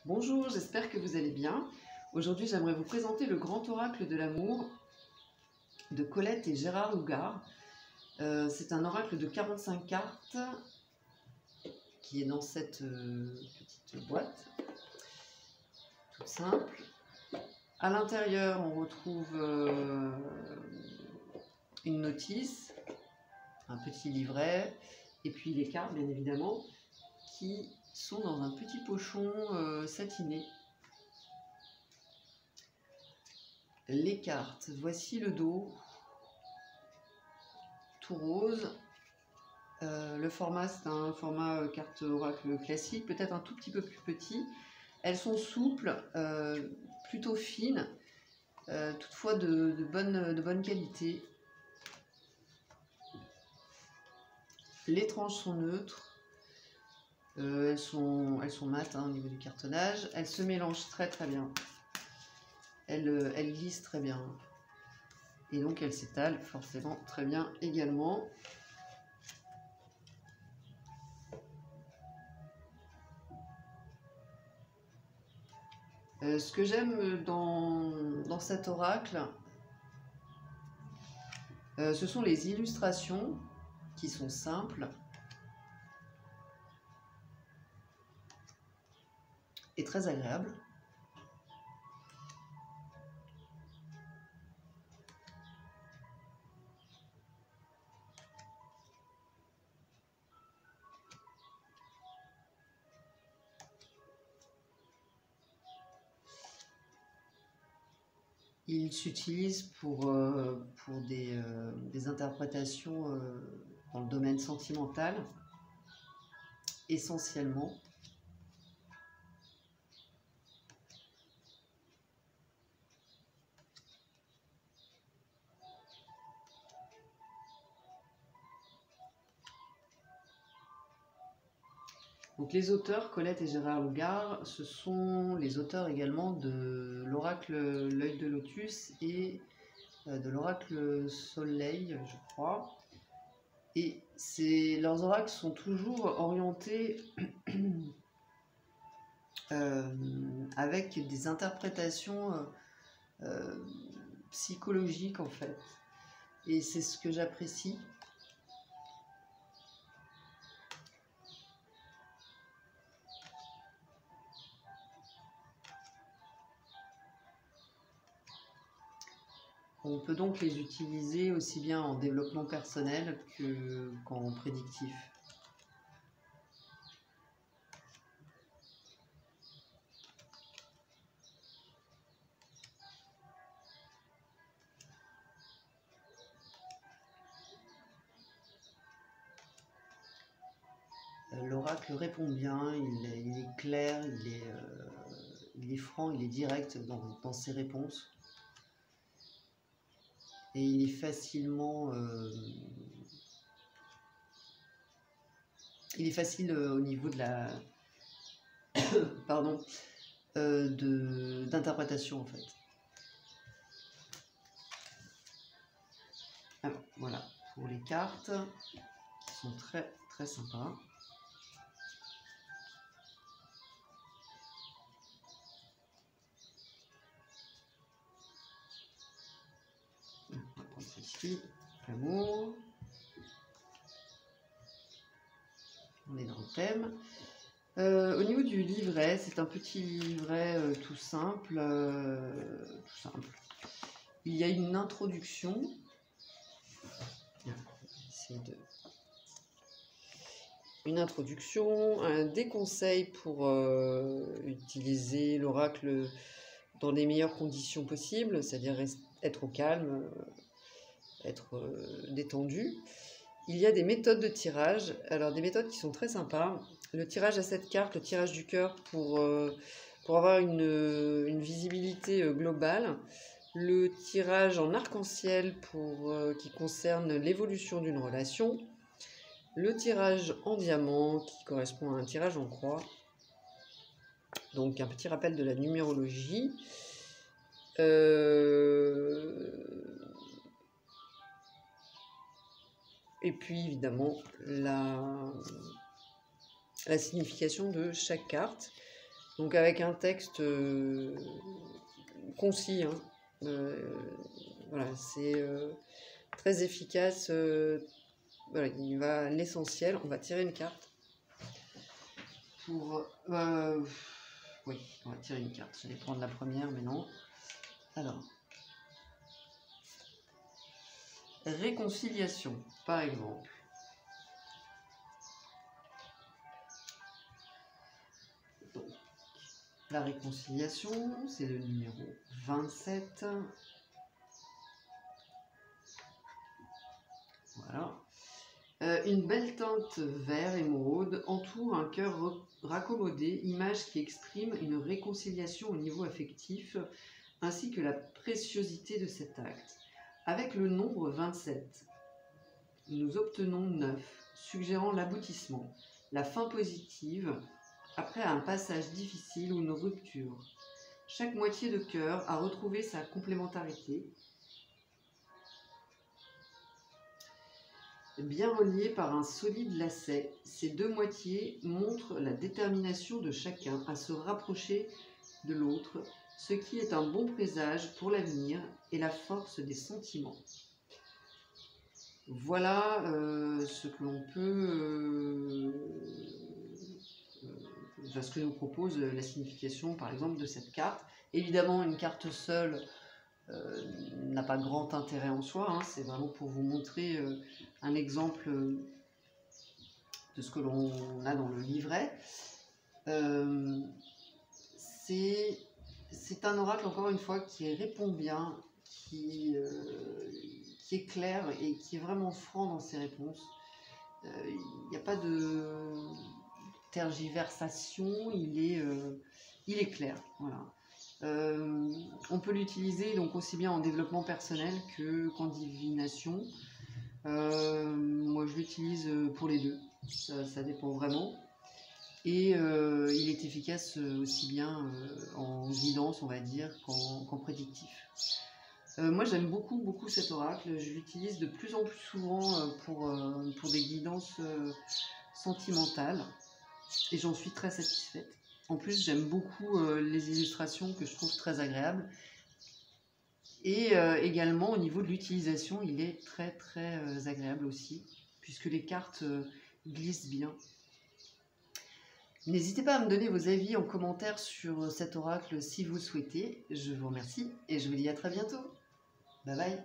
Bonjour, j'espère que vous allez bien. Aujourd'hui, j'aimerais vous présenter le grand oracle de l'amour de Colette et Gérard Lougard. C'est un oracle de 45 cartes qui est dans cette petite boîte, toute simple. À l'intérieur, on retrouve une notice, un petit livret, et puis les cartes, bien évidemment, qui sont dans un petit pochon satiné. Les cartes, voici le dos, tout rose. Le format, c'est un format carte oracle classique, peut-être un tout petit peu plus petit. Elles sont souples, plutôt fines, toutefois de bonne qualité. Les tranches sont neutres, elles sont mates au niveau du cartonnage. Elles se mélangent très bien. Elles glissent très bien. Et donc elles s'étalent forcément très bien également. Ce que j'aime dans cet oracle, ce sont les illustrations qui sont simples et très agréables. Il s'utilise pour des interprétations dans le domaine sentimental, essentiellement. Donc les auteurs, Colette et Gérard Lougard, ce sont les auteurs également de l'oracle L'œil de lotus et de l'oracle Soleil, je crois. Et leurs oracles sont toujours orientés avec des interprétations psychologiques en fait. Et c'est ce que j'apprécie. On peut donc les utiliser aussi bien en développement personnel qu'en prédictif. L'oracle répond bien, il est clair, il est franc, il est direct dans ses réponses. Et il est facilement... il est facile au niveau de la... pardon, d'interprétation en fait. Alors voilà, pour les cartes, qui sont très sympas. On va prendre celle-ci, l'amour. On est dans le thème. Au niveau du livret, c'est un petit livret tout simple. Il y a une introduction. Une introduction, des conseils pour utiliser l'oracle dans les meilleures conditions possibles, c'est-à-dire être au calme, être détendu. Il y a des méthodes de tirage, alors des méthodes qui sont très sympas. Le tirage à 7 cartes, le tirage du cœur pour avoir une visibilité globale. Le tirage en arc-en-ciel qui concerne l'évolution d'une relation. Le tirage en diamant qui correspond à un tirage en croix. Donc un petit rappel de la numérologie. Et puis évidemment la signification de chaque carte. Donc avec un texte concis, hein. Voilà, c'est très efficace. Voilà, il va à l'essentiel. On va tirer une carte pour... oui, on va tirer une carte. J'allais prendre la première, mais non. Alors, réconciliation, par exemple. Donc, la réconciliation, c'est le numéro 27. Voilà. Une belle teinte vert émeraude entoure un cœur raccommodé, image qui exprime une réconciliation au niveau affectif, ainsi que la préciosité de cet acte. Avec le nombre 27, nous obtenons 9, suggérant l'aboutissement, la fin positive, après un passage difficile ou une rupture. Chaque moitié de cœur a retrouvé sa complémentarité, bien reliées par un solide lacet. Ces deux moitiés montrent la détermination de chacun à se rapprocher de l'autre, ce qui est un bon présage pour l'avenir et la force des sentiments. Voilà ce que l'on peut, ce que nous propose la signification par exemple de cette carte. Évidemment, une carte seule n'a pas grand intérêt en soi, hein. C'est vraiment pour vous montrer un exemple de ce que l'on a dans le livret. C'est un oracle, encore une fois, qui répond bien, qui est clair et qui est vraiment franc dans ses réponses. Il n'y a pas de tergiversation, il est clair. Voilà. On peut l'utiliser donc aussi bien en développement personnel qu'en divination. Moi je l'utilise pour les deux, ça dépend vraiment. Et il est efficace aussi bien en guidance, on va dire, qu'en prédictif. Moi j'aime beaucoup cet oracle, je l'utilise de plus en plus souvent pour des guidances sentimentales et j'en suis très satisfaite. En plus j'aime beaucoup les illustrations que je trouve très agréables et également au niveau de l'utilisation il est très agréable aussi puisque les cartes glissent bien. N'hésitez pas à me donner vos avis en commentaire sur cet oracle si vous le souhaitez. Je vous remercie et je vous dis à très bientôt. Bye bye.